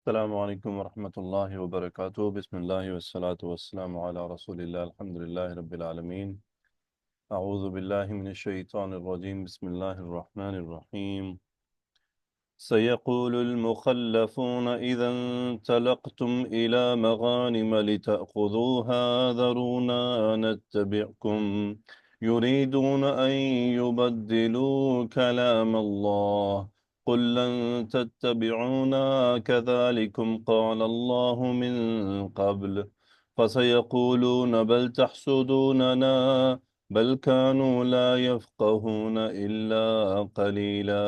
السلام علیکم ورحمۃ اللہ وبرکاتہ، بسم اللہ والصلاة والسلام علی رسول اللہ، الحمد للہ رب العالمین، اعوذ باللہ من الشیطان الرجیم، بسم اللہ الرحمن الرحیم۔ سيقول المخلفون إذا انطلقتم إلى مغانم لتأخذوها ذرونا نتبعكم يريدون أن يبدلوا كلام الله قل لن تتبعونا كذلكم قال الله من قبل فسيقولون بل تحسدوننا بل كانوا لا يفقهون إلا قليلا۔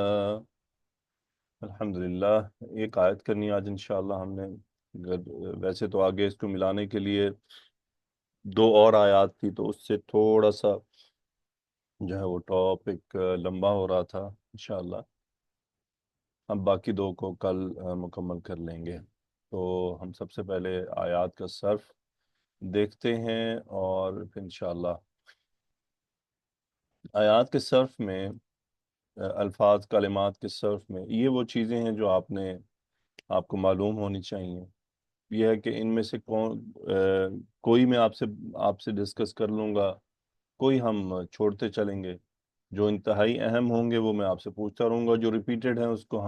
الحمدللہ، ایک آیت کرنی آج انشاءاللہ ہم نے۔ ویسے تو آگے اس کو ملانے کے لیے دو اور آیات تھی، تو اس سے تھوڑا سا جو ہے وہ ٹاپک لمبا ہو رہا تھا۔ انشاءاللہ ہم باقی دو کو کل مکمل کر لیں گے۔ تو ہم سب سے پہلے آیات کا صرف دیکھتے ہیں، اور پھر انشاءاللہ آیات کے صرف میں الفاظ کلمات کے صرف میں یہ وہ چیزیں ہیں جو آپ کو معلوم ہونی چاہیے۔ یہ ہے کہ ان میں سے کوئی میں آپ سے ڈسکس کر لوں گا، کوئی ہم چھوڑتے چلیں گے۔ جو انتہائی اہم ہوں گے وہ میں آپ سے پوچھتا رہوں گا، جو ریپیٹڈ ہیں اس کو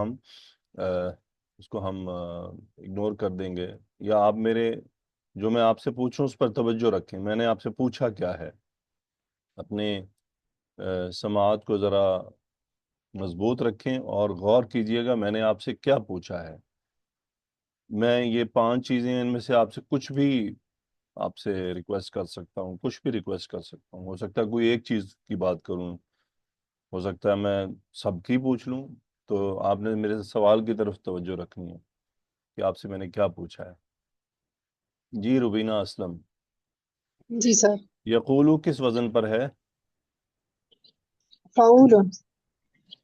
ہم اگنور کر دیں گے، یا آپ جو میں آپ سے پوچھوں اس پر توجہ رکھیں۔ میں نے آپ سے پوچھا کیا ہے، اپنے سماعت کو ذرا مضبوط رکھیں اور غور کیجئے گا میں نے آپ سے کیا پوچھا ہے۔ میں یہ 5 چیزیں ان میں سے آپ سے کچھ بھی آپ سے ریکویسٹ کر سکتا ہوں، کچھ بھی ریکویسٹ کر سکتا ہوں۔ ہو سکتا ہے کوئی ایک چیز کی بات کروں، ہو سکتا ہے میں سب کی پوچھ لوں۔ تو آپ نے میرے سوال کی طرف توجہ رکھنی ہے کہ آپ سے میں نے کیا پوچھا ہے۔ جی روبینہ اسلم، جی سر۔ یقولو کس وزن پر ہے؟ فعول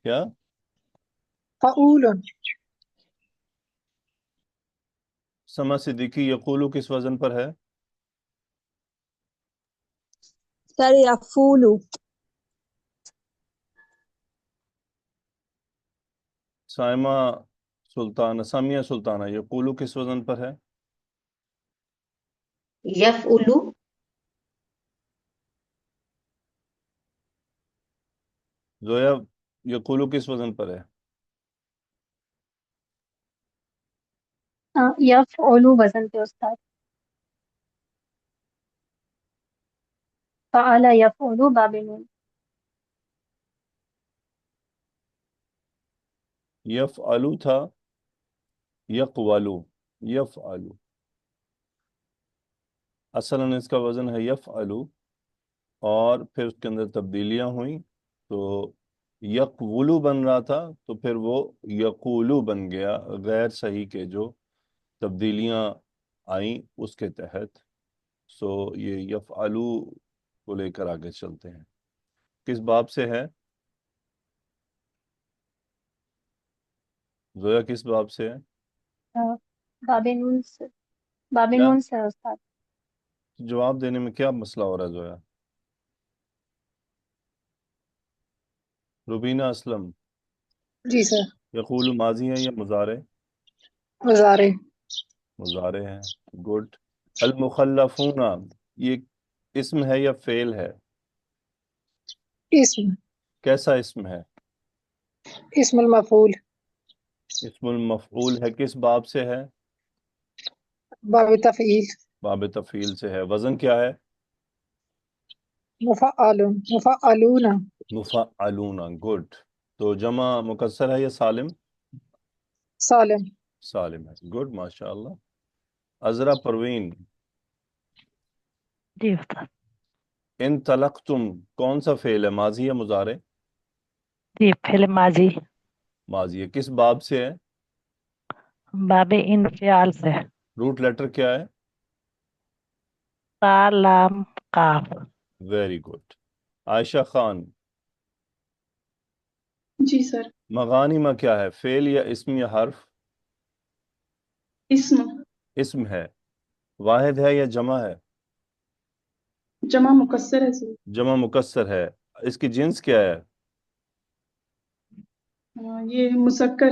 کیا؟ فعول سما صدیقی، یقولو کس وزن پر ہے؟ سر یفول سائمہ سلطانہ، سامیہ سلطانہ، یقولو کس وزن پر ہے؟ یفعلو زویا، یقولو کس وزن پر ہے؟ یفعلو وزن پہ استاد. فعل یفعلو باب نون. یفعلو تھا، یقولو، یفعلو، اصلاً اس کا وزن ہے یفعلو، اور پھر اس کے اندر تبدیلیاں ہوئیں تو یقولو بن رہا تھا، تو پھر وہ یقولو بن گیا، غیر صحیح کے جو تبدیلیاں آئیں اس کے تحت۔ یہ یفعلو کو لے کر آگے چلتے ہیں۔ کس باب سے ہے زویا، کس باب سے ہے؟ باب نون سے، باب کیا نون سے استاد. جواب دینے میں کیا مسئلہ ہو رہا ہے زویا؟ روبینہ اسلم، جی سر۔ یقول ماضی ہے یا مضارع؟ مضارع مضارع ہے، گڈ۔ المخلفون، یہ اسم ہے یا فعل ہے؟ اسم کیسا اسم ہے؟ اسم المفعول اسم المفعول ہے، کس باب سے ہے؟ باب تفعیل باب تفعیل سے ہے۔ وزن کیا ہے؟ مفعل مفعلون مفعلون، گڈ۔ تو جمع مکسر ہے یا سالم؟ سالم سالم ہے، گڈ، ماشاءاللہ۔ عذرا پروین، جی استاد. ان طلقتم کون سا فعل ہے، ماضی یا مضارع؟ جی فعل ماضی، ماضی ہے، کس باب سے ہے؟ باب انفعال سے. روٹ لیٹر کیا ہے؟ تا لام قاف. Very good. عائشہ خان، جی سر۔ مغانمہ کیا ہے، فعل یا اسم یا حرف؟ اسم، اسم ہے، واحد ہے یا جمع ہے؟ جمع مکسر ہے سر۔ جمع مکسر ہے، اس کی جنس کیا ہے؟ یہ مسکر،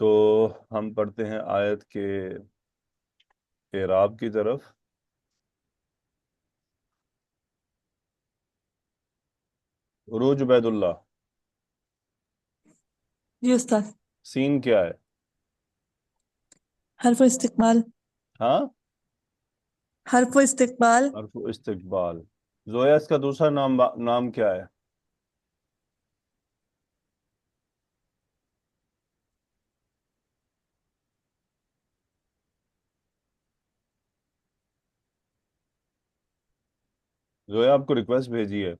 تو ہم پڑھتے ہیں آیت کے اعراب کی طرف. عروج عبید اللہ، جی استاد. سین کیا ہے؟ حرف استقبال. ہاں، حرف استقبال. حرف استقبال. زویا اس کا دوسرا نام کیا ہے؟ زویا آپ کو ریکویسٹ بھیجی ہے.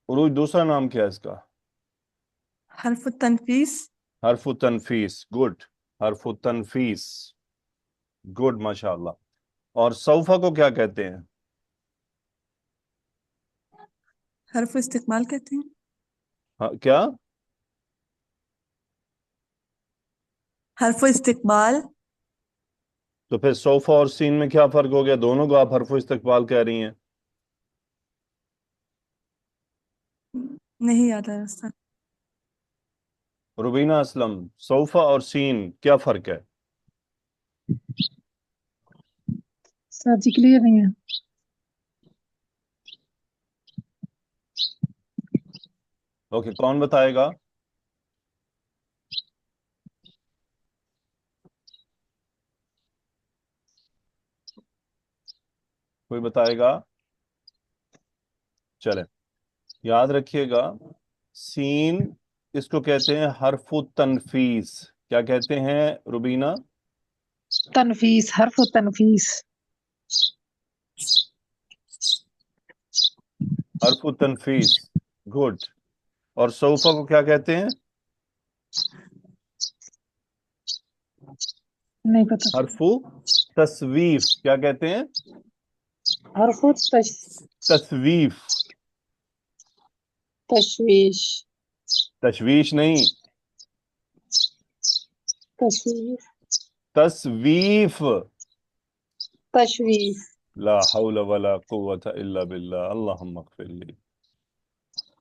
عروج دوسرا نام کیا ہے اس کا؟ حرف التنفیس. حرف تنفیس. گڈ، حرف تنفیس. گڈ، ماشاء اللہ. اور سوفا کو کیا کہتے ہیں؟ حرف استقبال کہتے ہیں. ہاں، کیا؟ حرف استقبال. تو پھر سوفا اور سین میں کیا فرق ہو گیا؟ دونوں کو آپ حرف استقبال کہہ رہی ہیں. نہیں یاد آ رہا استاد. روبینہ اسلم، سوفا اور سین کیا فرق ہے؟ سر جی کلیئر نہیں ہے. اوکے، کون بتائے گا؟ کوئی بتائے گا؟ چلیں، یاد رکھیے گا، سین اس کو کہتے ہیں حرف تنفیس. کیا کہتے ہیں روبینہ؟ تنفیس، حرف تنفیس. حرف تنفیس. گڈ. اور سوفا کو کیا کہتے ہیں؟ نہیں پتا. حرف تصویف. کیا کہتے ہیں؟ حرف تصویف. تشویش. تشویش نہیں، تشویش. تصویف. تشویش. لا حول ولا قوة الا باللہ، اللہم اغفر لی.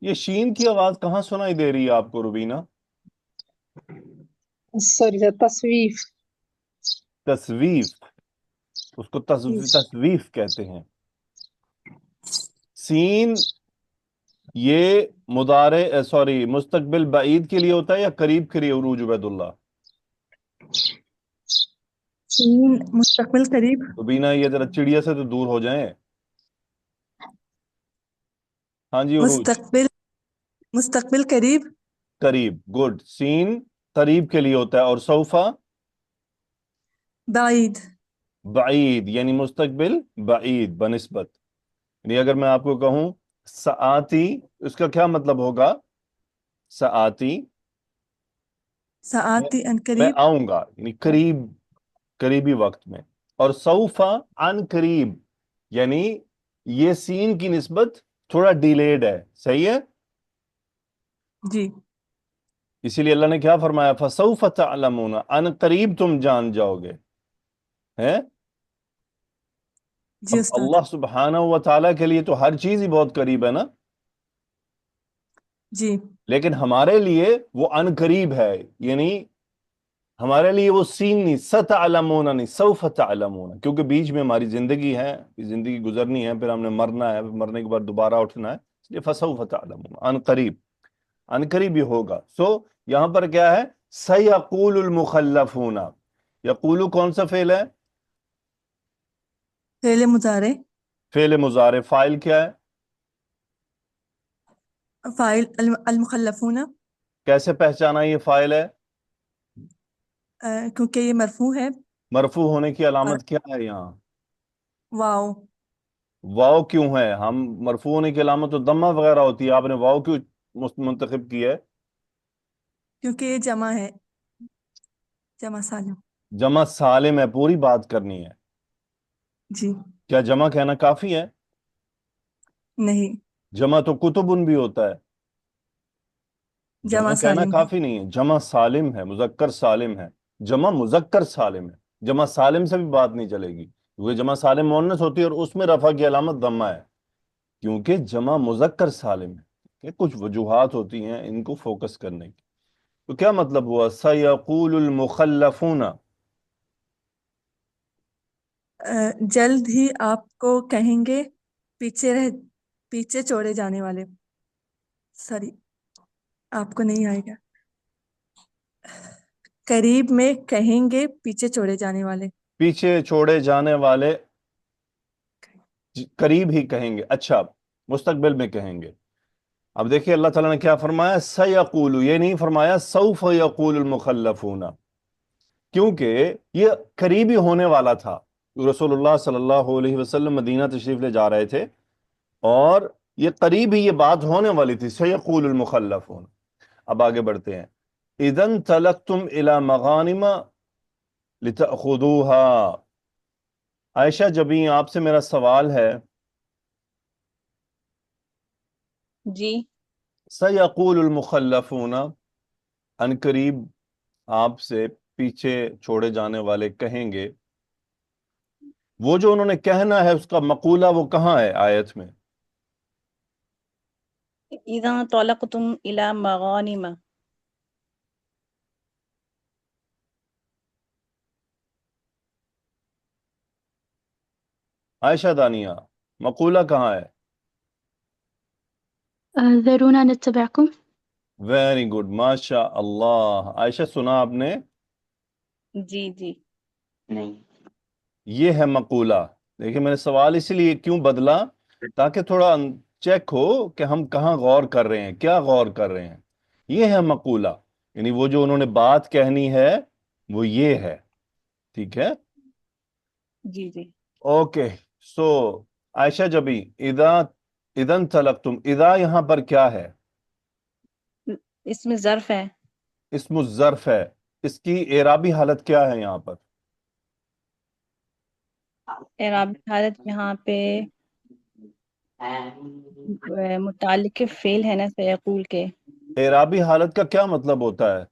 یہ شین کی آواز کہاں سنائی دے رہی ہے آپ کو روبینہ؟ Sorry sir, تصویف. تصویف. اس کو تصویف کہتے ہیں. سین یہ مستقبل بعید کے لیے ہوتا ہے یا قریب کے لیے؟ عروج عبید اللہ. سین مستقبل قریب. روبینہ یہ ذرا چڑیا سے تو دور ہو جائیں. ہاں جی، عروج. مستقبل قریب. قریب. گڈ. سین قریب کے لیے ہوتا ہے، اور سوفا بعید. بعید، یعنی مستقبل بعید بنسبت. یعنی اگر میں آپ کو کہوں سآتی، اس کا کیا مطلب ہوگا؟ سآتی سآتی ان میں قریب. آؤں گا، یعنی قریبی وقت میں. اور سوفا ان قریب، یعنی یہ سین کی نسبت تھوڑا ڈیلیڈ ہے. صحیح ہے؟ جی. اسی لیے اللہ نے کیا فرمایا؟ فَسَوْفَ تَعْلَمُونَ، ان قریب تم جان جاؤ گے. ہے؟ جی اب استاد. اللہ سبحانہ و تعالیٰ کے لیے تو ہر چیز ہی بہت قریب ہے نا، جی. لیکن ہمارے لیے وہ ان قریب ہے. یعنی ہمارے لیے وہ سین نہیں، ستعلمون نہیں، سوف تعلمون، کیونکہ بیچ میں ہماری زندگی ہے، زندگی گزرنی ہے، پھر ہم نے مرنا ہے، پھر مرنے کے بعد دوبارہ اٹھنا ہے. اس لیے فسوف تعلمون، ان قریب. ان قریب ہی ہوگا. یہاں پر کیا ہے؟ سیقول المخلفون. یقولو کون سا فعل ہے؟ فعل مضارع. فعل مضارع. فاعل کیا ہے؟ فاعل المخلفون. کیسے پہچانا یہ فاعل ہے؟ کیونکہ یہ مرفوع ہے. مرفوع ہونے کی اور علامت کیا ہے یہاں؟ واو. واو کیوں ہے؟ ہم مرفوع ہونے کی علامت تو دمہ وغیرہ ہوتی ہے، آپ نے واو کیوں منتخب کی ہے؟ کیونکہ یہ جمع ہے، جمع سالم. جمع سالم ہے، پوری بات کرنی ہے. جی. کیا جمع کہنا کافی ہے؟ نہیں، جمع تو کتبن بھی ہوتا ہے. جمع جمع کہنا سالم ہے. کافی نہیں ہے، جمع سالم ہے، مذکر سالم ہے. جمع مذکر سالم ہے، جمع سالم سے بھی بات نہیں چلے گی. کیونکہ جمع سالم مؤنث ہوتی ہے اور اس میں رفع کی علامت ضمہ ہے، کیونکہ جمع مذکر سالم ہے. کہ کچھ وجوہات ہوتی ہیں ان کو فوکس کرنے کی. تو کیا مطلب ہوا سَيَقُولُ الْمُخَلَّفُونَ؟ جلد ہی آپ کو کہیں گے پیچھے چھوڑے جانے والے. سوری، آپ کو نہیں آئے گا. قریب میں کہیں گے پیچھے چھوڑے جانے والے. پیچھے چھوڑے جانے والے قریب ہی کہیں گے. اچھا، مستقبل میں کہیں گے. اب دیکھیں اللہ تعالیٰ نے کیا فرمایا، سَيَقُولُ، یہ نہیں فرمایا سَوْفَ يَقُولُ الْمُخَلَّفُونَ، کیونکہ یہ قریبی ہونے والا تھا. رسول اللہ صلی اللہ علیہ وسلم مدینہ تشریف لے جا رہے تھے اور یہ قریب ہی یہ بات ہونے والی تھی. سَيَقُولُ الْمُخَلَّفُونَ. اب آگے بڑھتے ہیں. اِذَا انطَلَقْتُمْ إِلَى مَغَانِمَ لِتَأْخُذُوهَا. عائشہ جبیں آپ سے میرا سوال ہے، جی. سَيَقُولُ الْمُخَلَّفُونَ، ان قریب آپ سے پیچھے چھوڑے جانے والے کہیں گے. وہ جو انہوں نے کہنا ہے اس کا مقولہ وہ کہاں ہے آیت میں؟ اذا طلقتم الى مغانم. عائشہ دانیہ، مقولہ کہاں ہے؟ ذرونا نتبعكم. ویری گڈ، ماشاء اللہ. عائشہ سنا آپ نے؟ جی جی. یہ ہے مقولہ. دیکھیں میں نے سوال اسی لیے کیوں بدلا تاکہ تھوڑا چیک ہو کہ ہم کہاں غور کر رہے ہیں، کیا غور کر رہے ہیں. یہ ہے مقولہ، یعنی وہ جو انہوں نے بات کہنی ہے وہ یہ ہے. ٹھیک ہے، جی جی. اوکے. سو عائشہ جبی، اذن طلقتم، اذا یہاں پر کیا ہے؟ اس میں ظرف ہے. اسم الظرف ہے. اس کی اعرابی حالت کیا ہے یہاں پر؟ اعرابی حالت یہاں پہ متعلق فعل ہے نا سیقول کے. اعرابی حالت کا کیا مطلب ہوتا ہے؟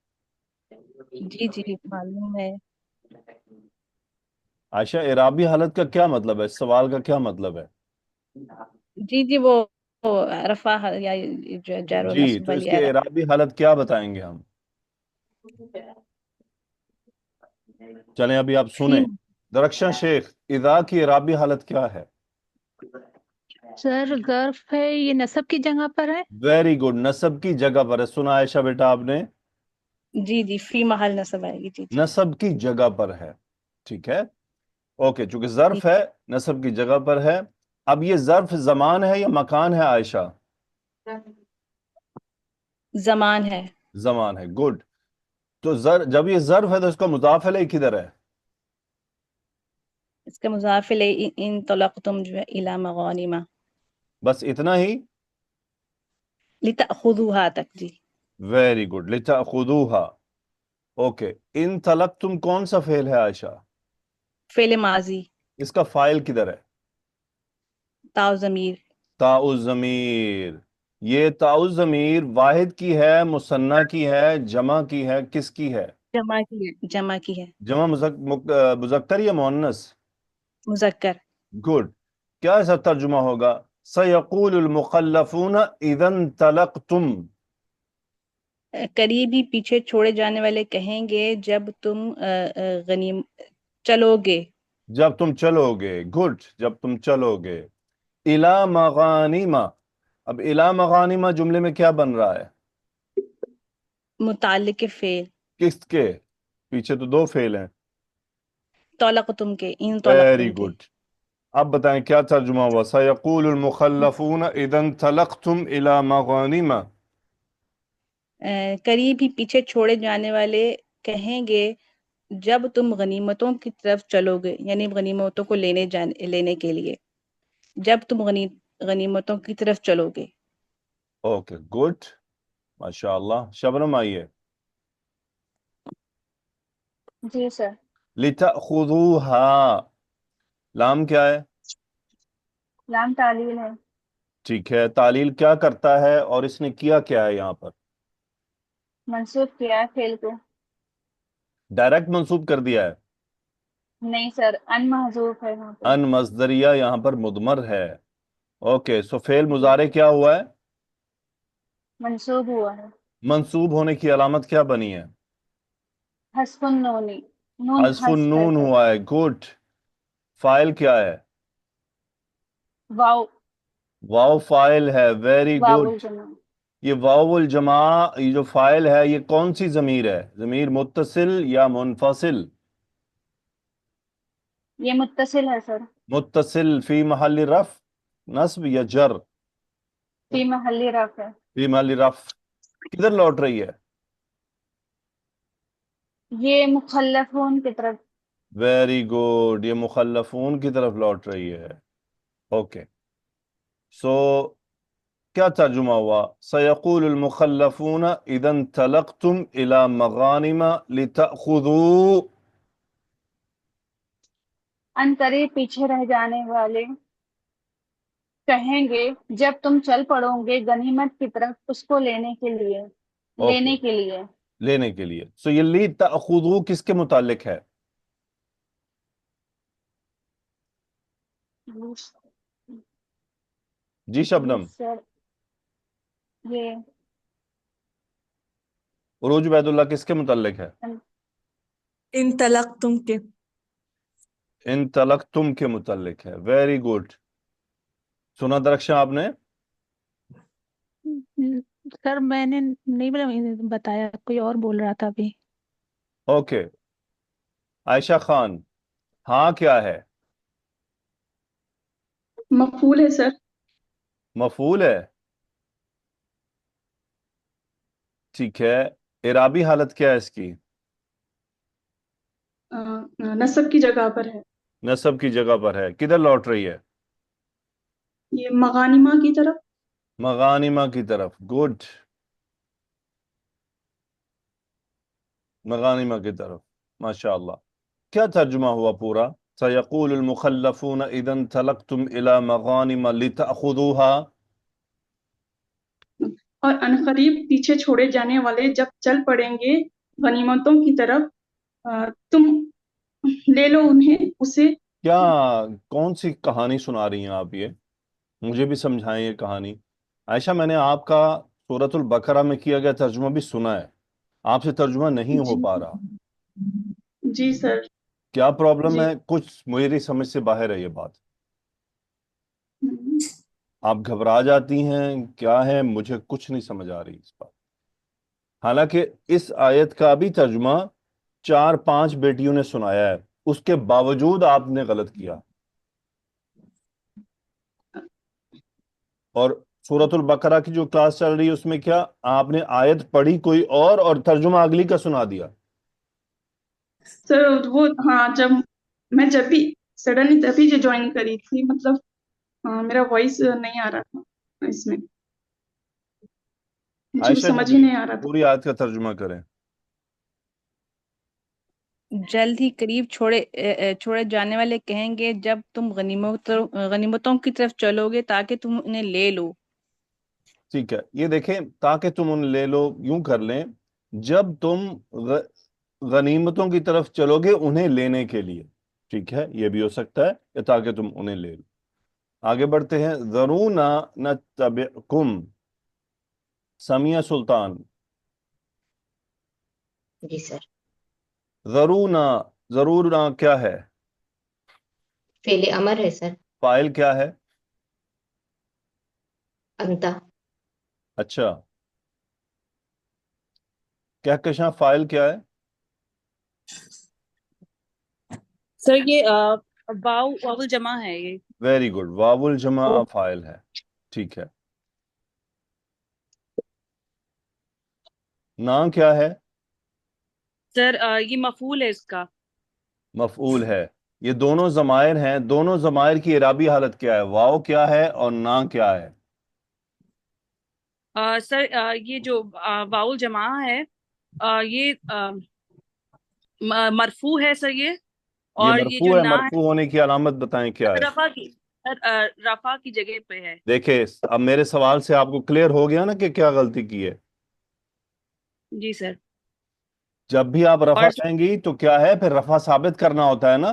جی جی معلوم ہے. عائشہ اعرابی حالت کا کیا مطلب ہے؟ اس سوال کا کیا مطلب ہے؟ جی جی وہ رفع یا جر و جی، نصب تو اس والی کی اعراب. اعرابی حالت کیا بتائیں گے ہم؟ چلیں ابھی آپ فی. سنیں. درخشاں شیخ، اذا کی اعرابی حالت کیا ہے؟ سر ظرف ہے، یہ نصب کی جگہ پر ہے. ویری گڈ، نصب کی جگہ پر ہے. سنا عائشہ بیٹا آپ نے؟ جی جی فی محل نصب آئے گی. جی جی. نصب کی جگہ پر ہے. ٹھیک ہے، اوکے. چونکہ جی. ظرف ہے، نصب کی جگہ پر ہے. اب یہ ظرف زمان ہے یا مکان ہے عائشہ؟ زمان ہے. زمان ہے. گڈ. تو جب یہ ظرف ہے تو اس کا مضاف الیہ کدھر ہے؟ اس کا مضاف الیہ ان طلقتم جو ہے الی مغانم بس اتنا ہی؟ لتأخذوها تک. جی. ویری گڈ، لتأخذوها. اوکے. ان طلقتم کون سا فعل ہے عائشہ؟ فعل ماضی. اس کا فاعل کدھر ہے؟ تاء ضمیر. تاء الضمیر. یہ تاء الضمیر واحد کی ہے، مثنیٰ کی ہے، جمع کی ہے، کس کی ہے؟ جمع کی ہے. جمع کی ہے. جمع مذکر یا مؤنث؟ مذکر. گڈ. کیا ایسا ترجمہ ہوگا؟ سَيَقُولُ الْمُخَلَّفُونَ اِذَا انطَلَقْتُمْ. قریب ہی پیچھے چھوڑے جانے والے کہیں گے جب تم غنیم چلو گے. جب تم چلو گے. گڈ، جب تم چلو گے. اِلَى مَغَانِمَ. اب اِلَى مَغَانِمَ جملے میں کیا بن رہا ہے؟ متعلق فعل. کس کے؟ پیچھے تو دو فعل ہیں. طلقتم کے. ان ویری طلقتم کے. گڈ. اب بتائیں کیا ترجمہ ہوا؟ سَيَقُولُ الْمُخَلَّفُونَ اِذَا انطَلَقْتُمْ إِلَى مَغَانِمَ. قریب ہی پیچھے چھوڑے جانے والے کہیں گے جب تم غنیمتوں کی طرف چلو گے، یعنی غنیمتوں کو لینے کے لیے جب تم غنیمتوں کی طرف چلو گے. اوکے گڈ، ماشاء اللہ. شبنم آئیے. جی سر. لِتَأْخُذُوهَا. لام کیا ہے؟ لام تعلیل ہے. ٹھیک ہے. تعلیل کیا کرتا ہے اور اس نے کیا کیا ہے یہاں پر؟ منسوخ کیا ہے فعل کو. ڈائریکٹ منسوب کر دیا ہے. نہیں سر، ان محذوف ہے یہاں پہ. ان مصدریہ یہاں پر مضمر ہے. اوکے سو فعل جی. مضارع کیا ہوا ہے؟ منصوب ہوا ہے. منصوب ہونے کی علامت کیا بنی ہے؟ حذف النونی. نون حذف حذف ہے النون سر. ہوا ہے. گڈ. فاعل کیا ہے؟ واو. واو فاعل ہے. ویری واو گڈ. الجمع. یہ واو الجماع یہ جو فاعل ہے یہ کون سی ضمیر ہے؟ ضمیر متصل یا منفصل؟ یہ متصل ہے سر. متصل. فی محل رفع نصب یا جر؟ فی محل رفع ہے. فی محل رفع. کدھر لوٹ رہی ہے؟ یہ مخلفون کی طرف. Very good. یہ مخلفون کی طرف لوٹ رہی ہے. اوکے سو کیا ترجمہ ہوا؟ سیقول المخلفون اذا انطلقتم الى مغانم لتأخذوا. ان قریب پیچھے رہ جانے والے کہیں گے جب تم چل پڑو گے غنیمت کی طرف اس کو لینے کے لیے. اوکے لینے کے لیے. لینے کے لیے. سو یہ لتأخذوا کس کے متعلق ہے؟ جی شبنم. سر یہ عروج عبید اللہ کس کے متعلق ہے؟ ان طلق تم کے. انطلقتم کے متعلق ہے. Very good. سنا درخشاں آپ نے؟ سر میں نے نہیں بتایا، کوئی اور بول رہا تھا ابھی. اوکے عائشہ خان ہاں کیا ہے؟ مفعول ہے سر. مفعول ہے. ٹھیک ہے. اعرابی حالت کیا ہے اس کی؟ نصب کی جگہ پر ہے. نصب کی جگہ پر ہے. کدھر لوٹ رہی ہے؟ یہ مغانمہ کی طرف. مغانمہ کی طرف. گڈ. مغانمہ کی طرف. ماشاء اللہ. کیا ترجمہ ہوا پورا؟ سیقول المخلفون اذا انطلقتم الى مغانم لتأخذوها. اور عنقریب پیچھے چھوڑے جانے والے جب چل پڑیں گے غنیمتوں کی طرف تم لے لو انہیں اسے. کیا کون سی کہانی سنا رہی ہیں آپ؟ یہ مجھے بھی سمجھائیں یہ کہانی. عائشہ میں نے آپ کا سورۃ البقرہ میں کیا گیا ترجمہ بھی سنا ہے. آپ سے ترجمہ نہیں ہو جی پا رہا. جی سر. کیا پرابلم جی. ہے؟ کچھ میری سمجھ سے باہر ہے یہ بات. آپ گھبرا جاتی ہیں کیا ہے؟ مجھے کچھ نہیں سمجھ آ رہی اس بات. حالانکہ اس آیت کا بھی ترجمہ 4-5 بیٹیوں نے سنایا ہے، اس کے باوجود آپ نے غلط کیا. اور سورۃ البقرہ کی جو کلاس چل رہی ہے اس میں کیا آپ نے آیت پڑھی کوئی اور ترجمہ اگلی کا سنا دیا؟ سر وہ ہاں جب بھی سڈنلی تبھی جو جوائن کری تھی، مطلب میرا وائس نہیں آ رہا تھا اس میں، مجھے عائشہ سمجھ ہی جی نہیں آ رہا تھا. پوری آیت کا ترجمہ کریں. جلد ہی قریب چھوڑے جانے والے کہیں گے جب تم غنیمتوں کی طرف چلو گے تاکہ تم انہیں لے لو. ٹھیک ہے. یہ دیکھیں تاکہ تم ان لے لو یوں کر لیں جب تم غنیمتوں کی طرف چلو گے انہیں لینے کے لیے. ٹھیک ہے یہ بھی ہو سکتا ہے یا تاکہ تم انہیں لے لو. آگے بڑھتے ہیں. ذرونا نتبعکم. سمیہ سلطان. جی سر. ضرورنا کیا ہے؟ فعل امر ہے سر. فاعل کیا ہے؟ انتا. اچھا کہکشاں فاعل کیا ہے؟ سر یہ واو جمع ہے یہ. Very good. واو الجمع فاعل ہے. ٹھیک ہے. نا کیا ہے؟ سر یہ مفعول ہے اس کا. مفعول ہے. یہ دونوں ضمائر ہیں. دونوں ضمائر کی اعرابی حالت کیا ہے؟ واو کیا ہے اور نا کیا ہے؟ سر یہ جو واو جمع ہے یہ مرفوع ہے سر یہ. یہ اور یہ جو مرفوع ہے. نا مرفوع ہونے کی علامت بتائیں کیا ہے ہے؟ رفع کی جگہ پہ ہے. دیکھیں اب میرے سوال سے آپ کو کلیئر ہو گیا نا کہ کیا غلطی کی ہے. جی سر. جب بھی آپ رفع اور کہیں گی تو کیا ہے پھر رفع ثابت کرنا ہوتا ہے نا.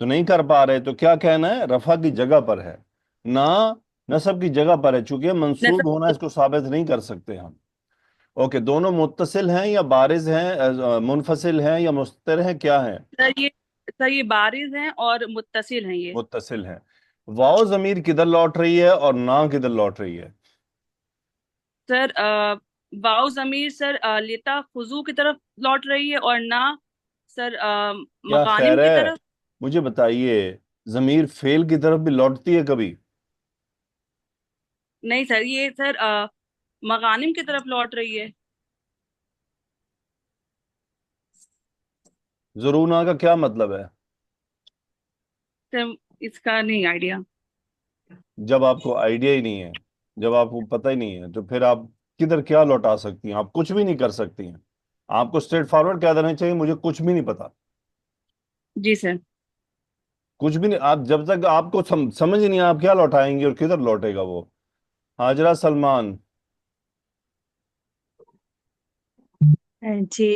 تو نہیں کر پا رہے، تو کیا کہنا ہے؟ رفع کی جگہ پر ہے، نہ نصب کی جگہ پر ہے، چونکہ منصوب ہونا اس کو ثابت نہیں کر سکتے ہم۔ اوکے، دونوں متصل ہیں یا بارز ہیں، منفصل ہیں یا مستتر ہیں، کیا ہیں؟ سر یہ بارز ہیں اور متصل ہیں یہ۔ متصل ہیں۔ واو ضمیر کدھر لوٹ رہی ہے اور نا کدھر لوٹ رہی ہے؟ سر واؤ ضمیر سر لیتا خضو کی طرف لوٹ رہی ہے، اور نہ سر کیا مغانم خیر کی ہے؟ طرف۔ مجھے بتائیے، ضمیر فعل کی طرف بھی لوٹتی ہے کبھی؟ نہیں سر، یہ سر مغانم کی طرف لوٹ رہی ہے۔ ضرور نا کا کیا مطلب ہے؟ سر اس کا نہیں آئیڈیا۔ جب آپ کو آئیڈیا ہی نہیں ہے، جب آپ کو پتہ ہی نہیں ہے، تو پھر آپ کدھر کیا لوٹا سکتی ہیں؟ آپ کچھ بھی نہیں کر سکتی ہیں۔ آپ کو اسٹریٹ فارورڈ کہہ دینا چاہیے مجھے کچھ بھی نہیں پتا، جی سر۔ کچھ بھی نہیں۔ آپ جب تک آپ کو سمجھ نہیں آپ کیا لوٹائیں گے اور کدھر لوٹے گا وہ۔ ہاجرہ سلمان، جی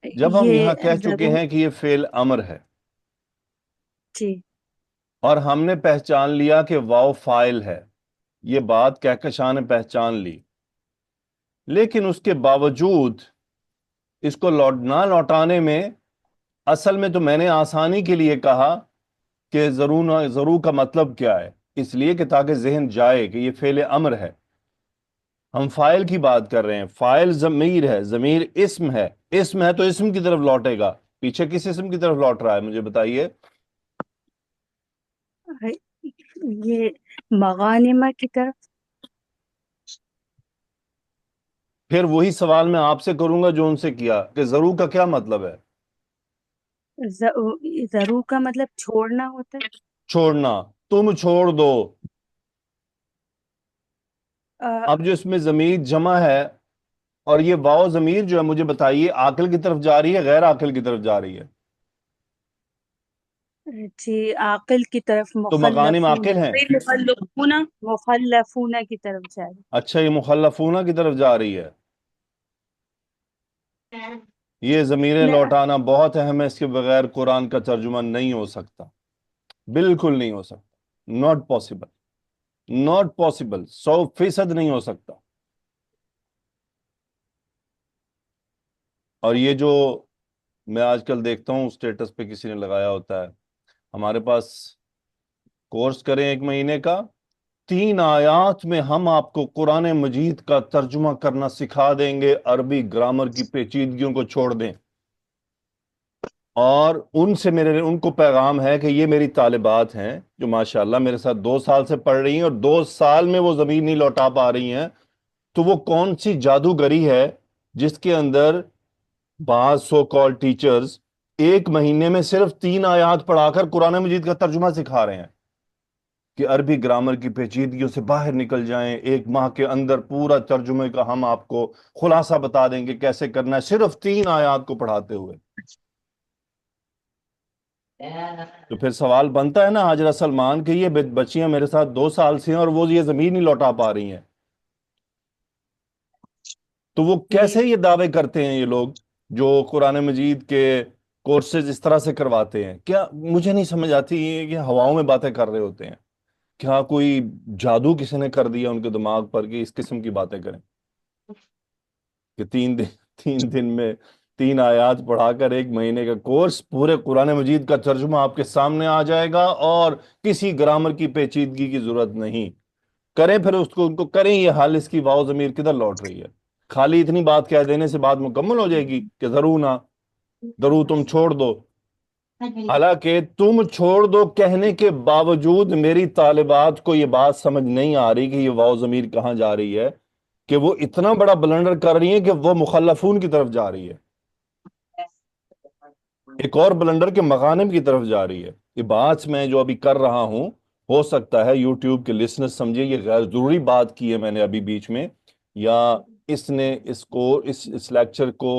جب ہم یہ یہاں کہہ چکے ضرور ہیں کہ یہ فعل امر ہے جی اور ہم نے پہچان لیا کہ واو فاعل ہے، یہ بات کہکشاں نے پہچان لی، لیکن اس کے باوجود اس کو نہ لوٹانے میں، اصل میں تو میں نے آسانی کے لیے کہا کہ ضرور کا مطلب کیا ہے، اس لیے کہ تاکہ ذہن جائے کہ یہ فعل امر ہے۔ ہم فاعل کی بات کر رہے ہیں، فاعل ضمیر ہے، ضمیر اسم ہے، اسم ہے تو اسم کی طرف لوٹے گا۔ پیچھے کس اسم کی طرف لوٹ رہا ہے مجھے بتائیے؟ یہ مغانمہ کی طرف۔ پھر وہی سوال میں آپ سے کروں گا جو ان سے کیا، کہ ضرور کا کیا مطلب ہے؟ ضرور کا مطلب چھوڑنا ہوتا ہے۔ چھوڑنا، تم چھوڑ دو۔ اب جو اس میں ضمیر جمع ہے اور یہ واو ضمیر جو ہے، مجھے بتائیے عاقل کی طرف جا رہی ہے غیر عاقل کی طرف جا رہی ہے؟ جی عاقل کی طرف، تو مغانم عاقل ہیں؟ مخلفون کی طرف جائے۔ اچھا، یہ مخلفونہ کی طرف جا رہی ہے۔ یہ ضمیریں میں لوٹانا بہت اہم ہے، اس کے بغیر قرآن کا ترجمہ نہیں ہو سکتا، بالکل نہیں ہو سکتا، ناٹ پاسبل، ناٹ پاسبل، 100% نہیں ہو سکتا۔ اور یہ جو میں آج کل دیکھتا ہوں اسٹیٹس پہ کسی نے لگایا ہوتا ہے، ہمارے پاس کورس کریں 1 مہینے کا، 3 آیات میں ہم آپ کو قرآن مجید کا ترجمہ کرنا سکھا دیں گے، عربی گرامر کی پیچیدگیوں کو چھوڑ دیں۔ اور ان کو پیغام ہے کہ یہ میری طالبات ہیں جو ماشاءاللہ میرے ساتھ 2 سال سے پڑھ رہی ہیں، اور 2 سال میں وہ زمین نہیں لوٹا پا رہی ہیں، تو وہ کون سی جادوگری ہے جس کے اندر بعض سو کال ٹیچرز 1 مہینے میں صرف 3 آیات پڑھا کر قرآن مجید کا ترجمہ سکھا رہے ہیں کہ عربی گرامر کی پیچیدگیوں سے باہر نکل جائیں، 1 ماہ کے اندر پورا ترجمے کا ہم آپ کو خلاصہ بتا دیں گے کیسے کرنا ہے، صرف 3 آیات کو پڑھاتے ہوئے۔ تو پھر سوال بنتا ہے نا حاجرہ سلمان کہ یہ بچیاں میرے ساتھ 2 سال سے ہیں اور وہ یہ زمین نہیں لوٹا پا رہی ہیں، تو وہ کیسے یہ دعوے کرتے ہیں یہ لوگ جو قرآن مجید کے کورسز اس طرح سے کرواتے ہیں؟ کیا مجھے نہیں سمجھ آتی کہ ہواؤں میں باتیں کر رہے ہوتے ہیں، کیا کوئی جادو کسی نے کر دیا ان کے دماغ پر کہ اس قسم کی باتیں کریں کہ 3 دن میں 3 آیات پڑھا کر 1 مہینے کا کورس، پورے قرآن مجید کا ترجمہ آپ کے سامنے آ جائے گا اور کسی گرامر کی پیچیدگی کی ضرورت نہیں۔ کریں پھر ان کو کریں یہ حال، اس کی واو ضمیر کدھر لوٹ رہی ہے؟ خالی اتنی بات کہہ دینے سے بات مکمل ہو جائے گی کہ ضرور نہ، ضرور تم چھوڑ دو؟ حالانکہ تم چھوڑ دو کہنے کے باوجود میری طالبات کو یہ بات سمجھ نہیں آ رہی کہ یہ واو ضمیر کہاں جا رہی ہے، کہ وہ اتنا بڑا بلنڈر کر رہی ہیں کہ وہ مخلفون کی طرف جا رہی ہے، ایک اور بلنڈر کے مغانم کی طرف جا رہی ہے۔ یہ بات میں جو ابھی کر رہا ہوں، ہو سکتا ہے یوٹیوب کے لسنر سمجھے یہ غیر ضروری بات کی ہے میں نے ابھی بیچ میں، یا اس نے اس لیکچر کو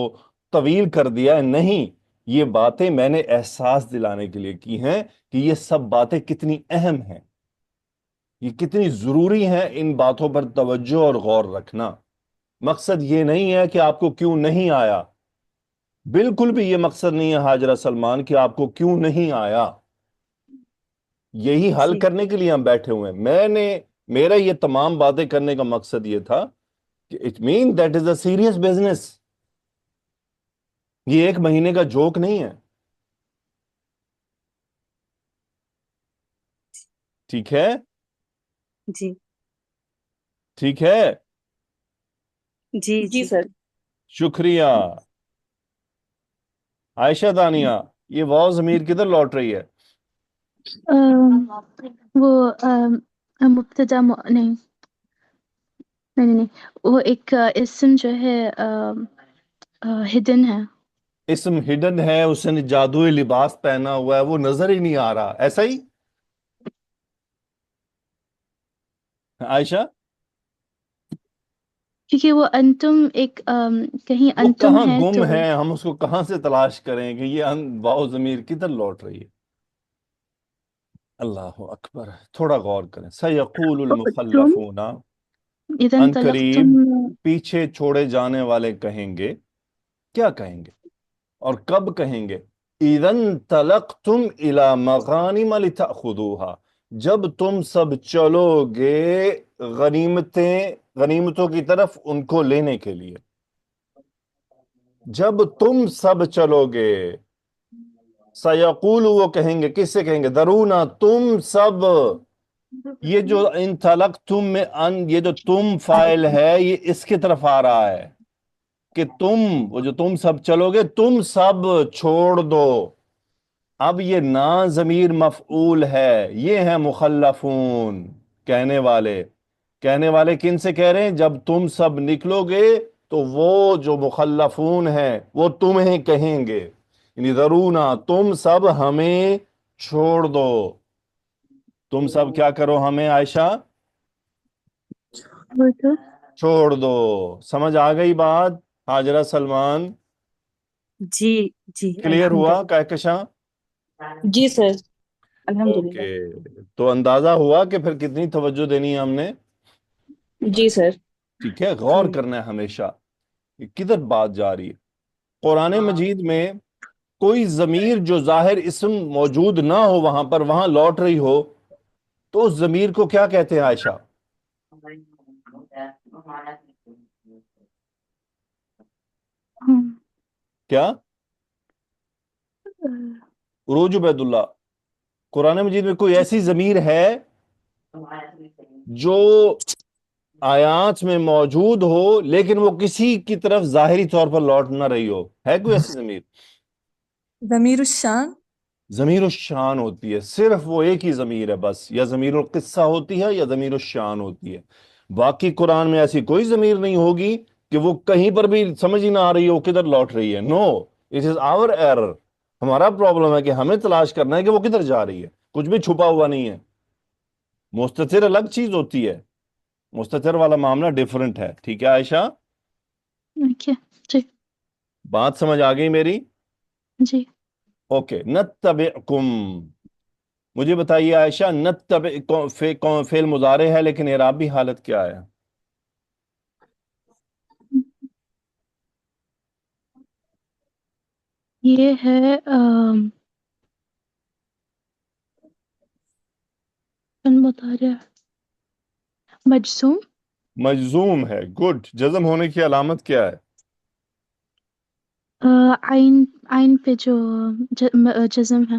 طویل کر دیا ہے، نہیں، یہ باتیں میں نے احساس دلانے کے لیے کی ہیں کہ یہ سب باتیں کتنی اہم ہیں، یہ کتنی ضروری ہیں، ان باتوں پر توجہ اور غور رکھنا۔ مقصد یہ نہیں ہے کہ آپ کو کیوں نہیں آیا، بالکل بھی یہ مقصد نہیں ہے حاجرہ سلمان کہ آپ کو کیوں نہیں آیا، یہی حل جی کرنے کے لیے ہم بیٹھے ہوئے ہیں۔ میرا یہ تمام باتیں کرنے کا مقصد یہ تھا کہ it mean that is a serious business, یہ ایک مہینے کا جوک نہیں ہے، ٹھیک ہے؟ جی ٹھیک ہے، جی جی جی سر۔ شکریہ۔ عائشہ دانیہ، یہ واو ضمیر کدھر لوٹ رہی ہے؟ أم، وہ مبتدا نہیں نہیں نہیں نہیں، وہ ایک اسم جو ہے ہڈن ہے۔ اسم ہڈن ہے، اس نے جادوئی لباس پہنا ہوا ہے، وہ نظر ہی نہیں آ رہا، ایسا ہی عائشہ؟ کیونکہ وہ انتم ایک کہیں وہ انتم کہاں ہے گم تو ہے، ہم اس کو کہاں سے تلاش کریں کہ یہ واو ضمیر کدھر لوٹ رہی ہے؟ اللہ اکبر، تھوڑا غور کریں۔ سیقول تم المخلفون، اذا ان انطلقتم۔ قریب پیچھے چھوڑے جانے والے کہیں گے، کیا کہیں گے اور کب کہیں گے؟ اذا انطلقتم الى مغانم لتأخذوها، جب تم سب چلو گے غنیمتوں کی طرف ان کو لینے کے لیے، جب تم سب چلو گے۔ سیقول، وہ کہیں گے، کس سے کہیں گے؟ درونا، تم سب۔ یہ جو انطلقتم میں یہ جو تم فائل ہے، یہ اس کی طرف آ رہا ہے کہ وہ جو تم سب چلو گے، تم سب چھوڑ دو۔ اب یہ نا ضمیر مفعول ہے، یہ ہے مخلفون، کہنے والے کن سے کہہ رہے ہیں؟ جب تم سب نکلو گے تو وہ جو مخلفون ہیں وہ تمہیں کہیں گے، یعنی ذرونا، تم سب ہمیں چھوڑ دو۔ تم سب کیا کرو؟ ہمیں، عائشہ، چھوڑ دو۔ سمجھ آ گئی بات حاجرہ سلمان؟ جی جی کلیئر الحمد ہوا للہ کہکشاں؟ جی سر، الحمد للہ۔ اوکے، تو اندازہ ہوا کہ پھر کتنی توجہ دینی ہے ہم نے؟ جی سر۔ ٹھیک ہے، غور جی کرنا ہے ہمیشہ کہ کدھر بات جا رہی ہے۔ قرآن مجید میں کوئی ضمیر جو ظاہر اسم موجود نہ ہو وہاں پر، وہاں لوٹ رہی ہو، تو اس ضمیر کو کیا کہتے ہیں عائشہ؟ کیا؟ عروج عبید اللہ، قرآن مجید میں کوئی ایسی ضمیر ہے جو آیات میں موجود ہو لیکن وہ کسی کی طرف ظاہری طور پر لوٹ نہ رہی ہو؟ ہے کوئی ایسی ضمیر؟ ضمیر الشان۔ ضمیر الشان ہوتی ہے، صرف وہ ایک ہی ضمیر ہے بس، یا ضمیر القصہ ہوتی ہے یا ضمیر الشان ہوتی ہے۔ باقی قرآن میں ایسی کوئی ضمیر نہیں ہوگی کہ وہ کہیں پر بھی سمجھ ہی نہ آ رہی ہو کدھر لوٹ رہی ہے۔ نو، اٹ از آور ایرر، ہمارا پرابلم ہے کہ ہمیں تلاش کرنا ہے کہ وہ کدھر جا رہی ہے، کچھ بھی چھپا ہوا نہیں ہے۔ مستتر الگ چیز ہوتی ہے، مستتر والا معاملہ ڈیفرنٹ ہے، ٹھیک ہے عائشہ؟ اوکے جی بات سمجھ آ گئی میری؟ جی۔ اوکے، نتبعکم، مجھے بتائیے عائشہ، نتبع فعل مضارع ہے لیکن اعرابی حالت کیا ہے؟ یہ ہے کون بتا رہا ہے؟ مجزوم۔ مجزوم ہے، گڈ۔ جزم ہونے کی علامت کیا ہے؟ عین پہ جو جزم ہے۔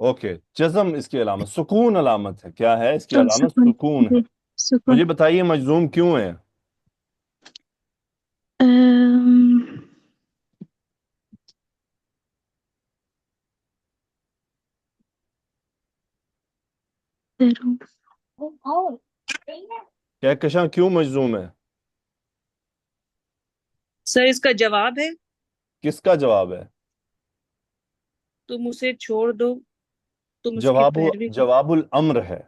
اوکے، جزم اس کی علامت، سکون علامت ہے، کیا ہے اس کی علامت؟ سکون سکون ہے۔ جی سکون۔ مجھے بتائیے مجزوم کیوں ہے؟ أم، ضرور۔ کہکشاں کیوں مجزوم ہے؟ سر اس کا جواب ہے، کس کا جواب ہے؟ تم اسے چھوڑ دو، تم اس کی پیروی کرو۔ جواب الامر ہے،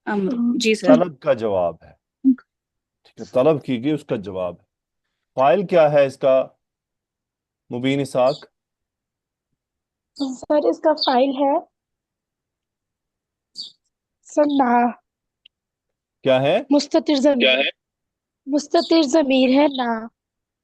امر، جی سر۔ طلب کا جواب ہے، ٹھیک ہے، طلب کی گئی اس کا جواب ہے۔ فائل کیا ہے اس کا مبین اسحاق؟ سر اس کا فائل ہے سر نا، کیا ہے؟ مستتر ضمیر، مستتر ضمیر ہے نا۔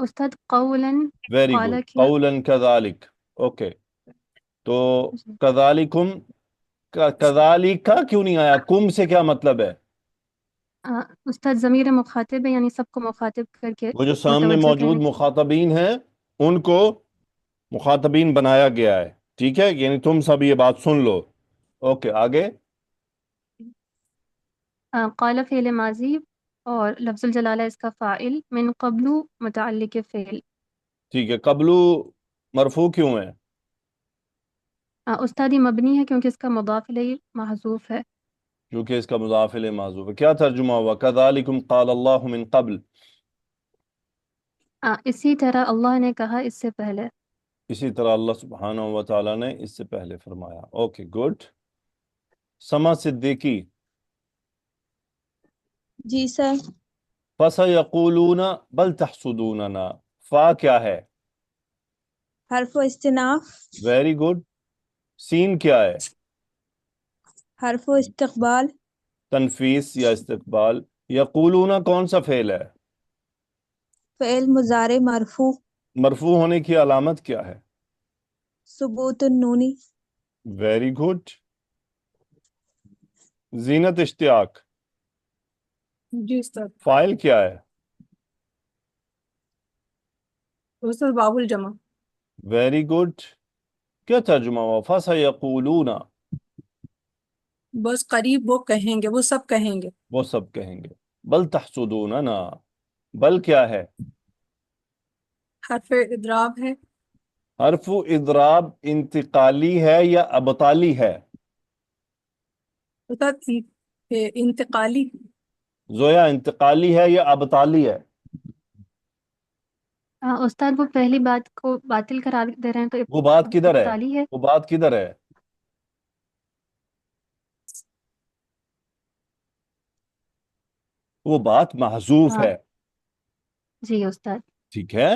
استاد قولا ویری قال گڈ، کیا قولا کذالک. اوکے، تو کذالکم، کذالک کیوں نہیں آیا؟ کم سے کیا مطلب ہے؟ استاد ضمیر مخاطب ہے، یعنی سب کو مخاطب کر کے وہ جو سامنے متوجہ موجود کہنے کے مخاطبین ہیں ان کو مخاطبین بنایا گیا ہے، ٹھیک ہے، یعنی تم سب یہ بات سن لو. اوکے آگے. قال فعل ماضی اور لفظ الجلالہ اس کا فاعل، من قبل متعلق فعل. ٹھیک ہے، قبلو مرفوع کیوں ہے؟ استاد یہ مبنی ہے کیونکہ اس کا مضاف الیہ محذوف ہے. کیونکہ اس کا مضاف الیہ معذوف ہے. کیا ترجمہ ہوا؟ کذالکم قال اللہ من قبل، اسی طرح اللہ نے کہا اس سے پہلے. اسی طرح اللہ سبحانہ و تعالیٰ نے اس سے پہلے فرمایا. Okay good. سما صدیقی. جی سر. فَسَيَقُولُونَ بَلْ تَحْسُدُونَنَا، فا کیا ہے؟ حرف استناف. Very good. سین کیا ہے؟ حرف استقبال. تنفیس یا استقبال. یقولون کون سا فعل ہے؟ فعل مضارع مرفوع. مرفوع ہونے کی علامت کیا ہے؟ ثبوت النونی. Very good. زینت اشتیاق. جی استاد. فائل کیا ہے؟ استاد واو الجمع. Very good. کیا ترجمہ ہوا؟ فَسَيَقُولُونَ، بس قریب وہ کہیں گے، وہ سب کہیں گے. وہ سب کہیں گے. بل تحسدوننا، بل کیا ہے؟ حرف اضراب ہے. حرف اضراب انتقالی ہے یا ابطالی ہے؟ استاد انتقالی. زویا انتقالی ہے یا ابطالی ہے؟ استاد وہ پہلی بات کو باطل قرار دے رہے ہیں تو وہ بات کدھر ہے؟ ابطالی ہے. وہ بات کدھر ہے؟ وہ بات محذوف ہے. جی استاد. ٹھیک ہے،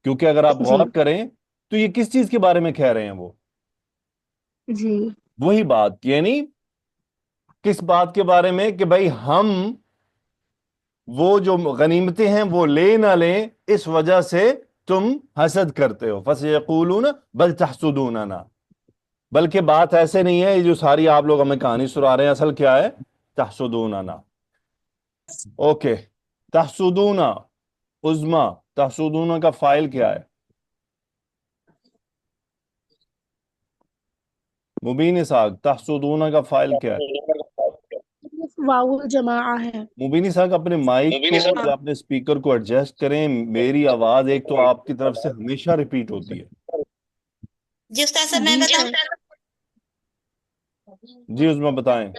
کیونکہ اگر آپ جی غور کریں تو یہ کس چیز کے بارے میں کہہ رہے ہیں؟ وہ جی وہی بات، یعنی کس بات کے بارے میں کہ بھائی ہم وہ جو غنیمتیں ہیں وہ لے نہ لیں، اس وجہ سے تم حسد کرتے ہو. فَسَيَقُولُونَ بَلْ تَحْسُدُونَنَا، بلکہ بات ایسے نہیں ہے یہ جو ساری آپ لوگ ہمیں کہانی سنا رہے ہیں. اصل کیا ہے؟ تحسدوننا. اوکے. تحسدونا، عظما، تحسدونا کا فائل کیا ہے؟ مبین اسحاق، تحسدونا کا فائل کیا ہے؟ واو الجماعہ ہے. مبین اسحاق اپنے مائک کو یا اپنے اسپیکر کو ایڈجسٹ کریں. میری آواز ایک تو آپ کی طرف سے ہمیشہ ریپیٹ ہوتی ہے. جی استاد صاحب میں بتاؤں؟ جی عظما بتائیں.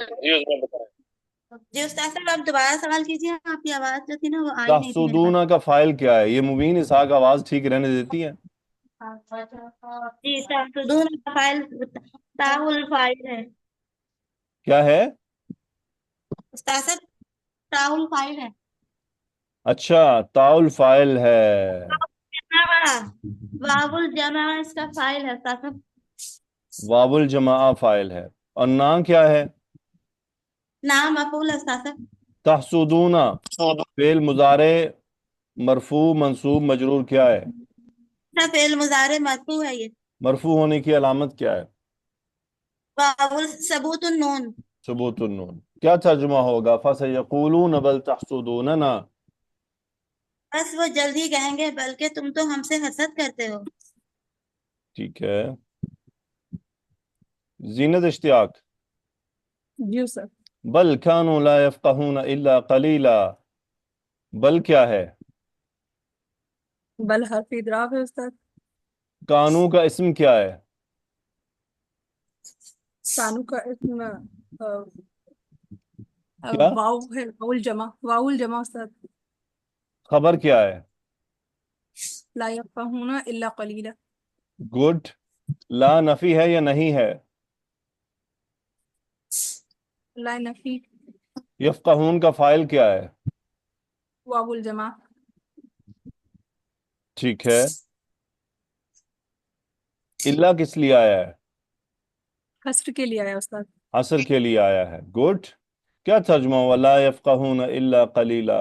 جی استاد صاحب آپ دوبارہ سوال کیجیے. آپ کی آواز جو تھی نا وہ آئی نہیں تھی میرے تحسدونا کا فائل کیا ہے؟ یہ مبین اسحاق آواز ٹھیک رہنے دیتی ہے؟ پاس. جی تحسدون کا فائل تاء الفاعل ہے. کیا ہے؟ استاد صاحب تاء الفاعل ہے. اچھا، تاء الفاعل ہے. واو الجمع اس کا فاعل ہے استاد صاحب. واو الجماعہ فاعل ہے. اور نا کیا ہے؟ نام مفعول ہے استاد صاحب. تحسدونا فعل مضارع مرفوع منصوب مجرور کیا ہے؟ فعل مضارع مرفوع ہے. یہ مرفوع ہونے کی علامت کیا ہے؟ واو ثبوت النون. ثبوت النون. کیا ترجمہ ہوگا؟ فَسَيَقُولُونَ بَلْ تَحْسُدُونَنَا، بس وہ جلدی کہیں گے بلکہ تم تو ہم سے حسد کرتے ہو. ٹھیک ہے. زینت اشتیاق. جی سر. بل كانوا لا يفقهون الا قليلا، بل کیا ہے؟ بل حرف اضراب ہے استاد. کانو کا اسم کیا ہے؟ کانو کا اسم کیا؟ واو ہے. واو الجمع. واو الجمع استاد. خبر کیا ہے؟ لا یفقہون الا قلیلا. گڈ. لا نفی ہے یا نہیں ہے؟ لا نفی. یفقہون کا فاعل کیا ہے؟ واو الجمع. ٹھیک ہے. اللہ کس لیے آیا ہے؟ حسر کے لیے آیا استاد. حصر کے لیے آیا ہے. گڈ. کیا ترجمہ ہوا؟ لا یفقہون الا قلیلا.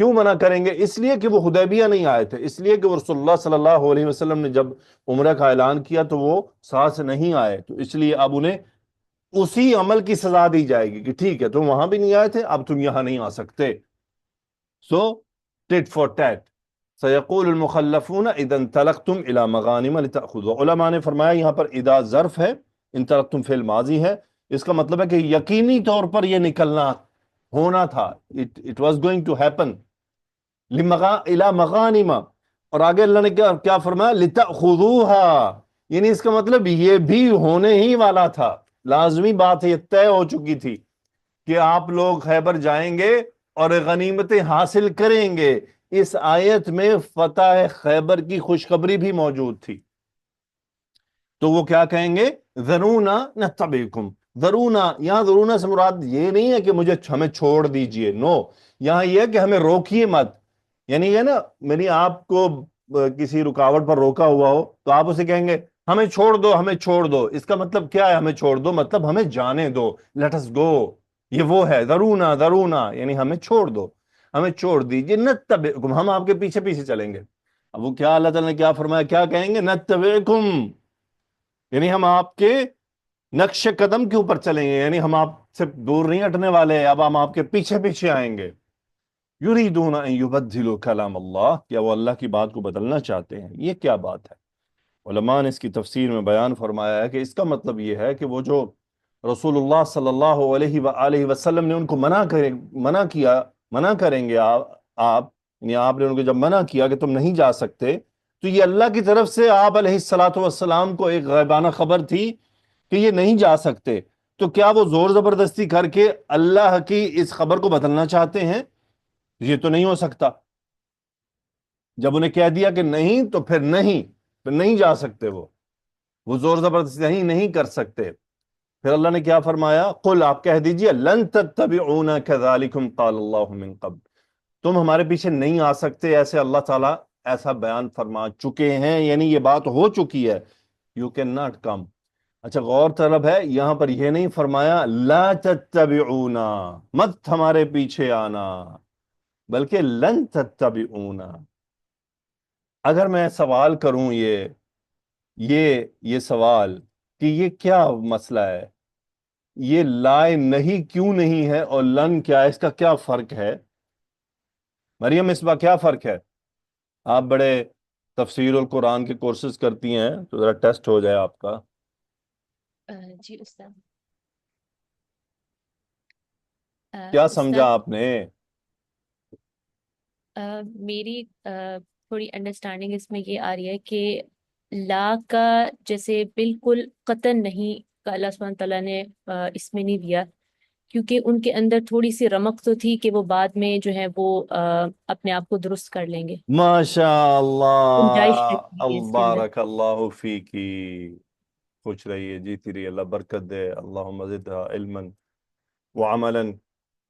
کیوں منع کریں گے؟ اس لیے کہ وہ حدیبیہ نہیں آئے تھے، اس لیے کہ وہ رسول اللہ صلی اللہ علیہ وسلم نے جب عمرہ کا اعلان کیا تو وہ ساتھ سے نہیں آئے، تو اس لیے اب انہیں اسی عمل کی سزا دی جائے گی کہ ٹھیک ہے تم وہاں بھی نہیں آئے تھے، اب تم یہاں نہیں آ سکتے. سو ٹٹ فور ٹیٹ. سیقول المخلفون اذا انطلقتم الى مغانم لتأخذوا. علماء نے فرمایا یہاں پر اذا ظرف ہے، انطلقتم فعل ماضی ہے، اس کا مطلب ہے کہ یقینی طور پر یہ نکلنا ہونا تھا. it was going to happen. الى مغانم. اور آگے اللہ نے کیا فرمایا؟ لتأخذوها، یعنی اس کا مطلب یہ بھی ہونے ہی والا تھا، لازمی بات ہے، یہ طے ہو چکی تھی کہ آپ لوگ خیبر جائیں گے اور غنیمتیں حاصل کریں گے. اس آیت میں فتح خیبر کی خوشخبری بھی موجود تھی. تو وہ کیا کہیں گے؟ ذرونا نتبعکم. ذرونا، یہاں ذرونا سے مراد یہ نہیں ہے کہ ہمیں چھوڑ دیجئے، نو، یہاں یہ ہے کہ ہمیں روکیے مت. یعنی یہ نا، یعنی آپ کو کسی رکاوٹ پر روکا ہوا ہو تو آپ اسے کہیں گے ہمیں چھوڑ دو، ہمیں چھوڑ دو. اس کا مطلب کیا ہے ہمیں چھوڑ دو؟ مطلب ہمیں جانے دو، لیٹ اس گو. یہ وہ ہے ذرونا، ذرونا یعنی ہمیں چھوڑ دو، ہمیں چھوڑ دیجئے. نتبعکم، ہم آپ کے پیچھے پیچھے چلیں گے. اب وہ کیا اللہ تعالیٰ نے کیا فرمایا؟ کیا کہیں گے؟ نتبعکم، یعنی ہم آپ کے نقش قدم کے اوپر چلیں گے، یعنی ہم آپ سے دور نہیں ہٹنے والے، اب ہم آپ کے پیچھے پیچھے آئیں گے. یریدون ان یبدلوا کلام اللہ، کیا وہ اللہ کی بات کو بدلنا چاہتے ہیں؟ یہ کیا بات ہے؟ علماء نے اس کی تفسیر میں بیان فرمایا ہے کہ اس کا مطلب یہ ہے کہ وہ جو رسول اللہ صلی اللہ علیہ وآلہ وسلم نے ان کو منع کریں گے آپ، یعنی آپ نے ان کو جب منع کیا کہ تم نہیں جا سکتے، تو یہ اللہ کی طرف سے آپ علیہ السلام کو ایک غیبانہ خبر تھی کہ یہ نہیں جا سکتے. تو کیا وہ زور زبردستی کر کے اللہ کی اس خبر کو بدلنا چاہتے ہیں؟ یہ تو نہیں ہو سکتا. جب انہیں کہہ دیا کہ نہیں تو پھر نہیں جا سکتے، وہ زور زبردستی نہیں کر سکتے. پھر اللہ نے کیا فرمایا؟ قل، آپ کہہ دیجئے، لن تتبعونا کذالکم قال اللہ من قبل، تم ہمارے پیچھے نہیں آ سکتے، ایسے اللہ تعالیٰ ایسا بیان فرما چکے ہیں، یعنی یہ بات ہو چکی ہے. You can not come. اچھا، غور طلب ہے، یہاں پر یہ نہیں فرمایا لا تتبعونا، مت ہمارے پیچھے آنا، بلکہ لن تتبعونا. اگر میں سوال کروں یہ سوال کہ یہ کیا مسئلہ ہے، یہ لائے نہیں کیوں نہیں ہے اور لن کیا ہے، اس کا کیا فرق ہے؟ مریم مصباح، کیا فرق ہے؟ آپ بڑے تفسیر القرآن کے کورسز کرتی ہیں، تو ذرا ٹیسٹ ہو جائے آپ کا. جی استاد. کیا سمجھا آپ نے؟ میری تھوڑی انڈرسٹینڈنگ اس میں یہ آ رہی ہے کہ لا کا جیسے بالکل قطن نہیں کا اللہ سبحانہ تعالیٰ نے اس میں نہیں دیا، کیونکہ ان کے اندر تھوڑی سی رمق تو تھی کہ وہ بعد میں جو ہے وہ اپنے آپ کو درست کر لیں گے. ماشاء گنجائش اللہ، رکھی ہے اس کے اندر. بارک اللہ فیکی. خوش رہیے، جیتی رہیے، اللہ برکت دے. اللہم زدھا علما وعملا.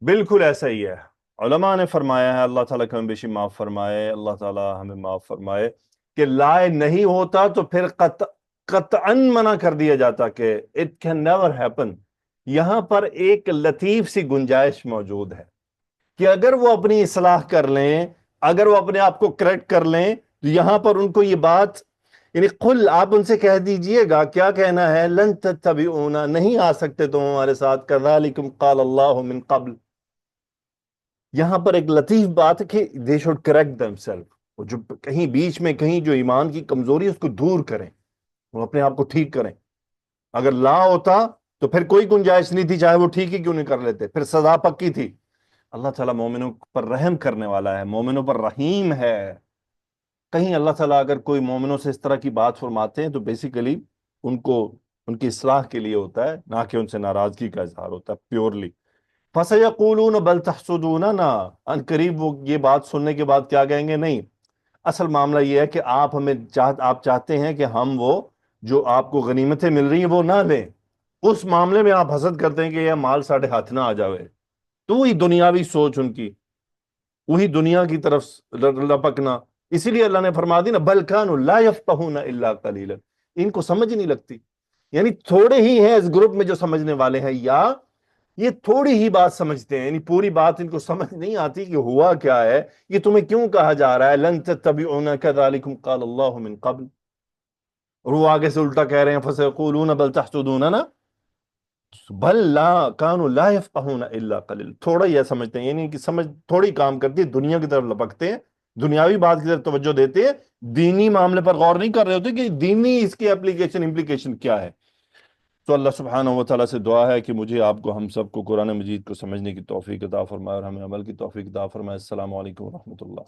بالکل ایسا ہی ہے. علماء نے فرمایا ہے، اللہ تعالیٰ ہمیں بیشی معاف فرمائے، اللہ تعالیٰ ہمیں معاف فرمائے، کہ لائے نہیں ہوتا تو پھر قطعاً منع کر دیا جاتا کہ it can never happen. یہاں پر ایک لطیف سی گنجائش موجود ہے کہ اگر وہ اپنی اصلاح کر لیں، اگر وہ اپنے آپ کو کریکٹ کر لیں، تو یہاں پر ان کو یہ بات، یعنی قل، آپ ان سے کہہ دیجئے گا، کیا کہنا ہے؟ لن تتبعونا، نہیں آ سکتے تم ہمارے ساتھ، کذالکم قال اللہ من قبل. یہاں پر ایک لطیف بات ہے کہ they should correct themselves. وہ جو کہیں بیچ میں کہیں جو ایمان کی کمزوری ہے اس کو دور کریں، وہ اپنے آپ کو ٹھیک کریں. اگر لا ہوتا تو پھر کوئی گنجائش نہیں تھی، چاہے وہ ٹھیک ہی کیوں نہیں کر لیتے، پھر سزا پکی تھی. اللہ تعالیٰ مومنوں پر رحم کرنے والا ہے، مومنوں پر رحیم ہے. کہیں اللہ تعالیٰ اگر کوئی مومنوں سے اس طرح کی بات فرماتے ہیں تو بیسیکلی ان کی اصلاح کے لیے ہوتا ہے، نہ کہ ان سے ناراضگی کا اظہار ہوتا ہے پیورلی. فَسَيَقُولُونَ بَلْ تَحْسُدُونَنَا، ان قریب وہ یہ بات سننے کے بعد کیا کہیں گے؟ نہیں، اصل معاملہ یہ ہے کہ آپ چاہتے ہیں کہ ہم وہ جو آپ کو غنیمتیں مل رہی ہیں وہ نہ لیں. اس معاملے میں آپ حسد کرتے ہیں کہ یہ مال ساڑھے ہاتھ نہ آ جاوے. تو وہی دنیاوی سوچ ان کی، وہی دنیا کی طرف لپکنا. اسی لیے اللہ نے فرما دی نا، بل کانوا لا یفقہون الا قلیلا، ان کو سمجھ نہیں لگتی. یعنی تھوڑے ہی ہیں اس گروپ میں جو سمجھنے والے ہیں، یا یہ تھوڑی ہی بات سمجھتے ہیں، یعنی پوری بات ان کو سمجھ نہیں آتی کہ ہوا کیا ہے، یہ تمہیں کیوں کہا جا رہا ہے لن تتبعونا كذلكم قال اللہ من قبل، اور وہ آگے سے الٹا کہہ رہے ہیں فسيقولون بل تحسدوننا بل لا كانوا لا يفقهون الا قليل، تھوڑا ہی سمجھتے ہیں، یعنی کہ سمجھ تھوڑی کام کرتی ہے، دنیا کی طرف لپکتے ہیں، دنیاوی بات کی طرف توجہ دیتے ہیں، دینی معاملے پر غور نہیں کر رہے ہوتے کہ دینی اس کی امپلیکیشن کیا ہے۔ تو اللہ سبحانہ و تعالیٰ سے دعا ہے کہ مجھے آپ کو ہم سب کو قرآن مجید کو سمجھنے کی توفیق عطا فرمائے اور ہمیں عمل کی توفیق عطا فرمائے۔ السلام علیکم ورحمۃ اللہ۔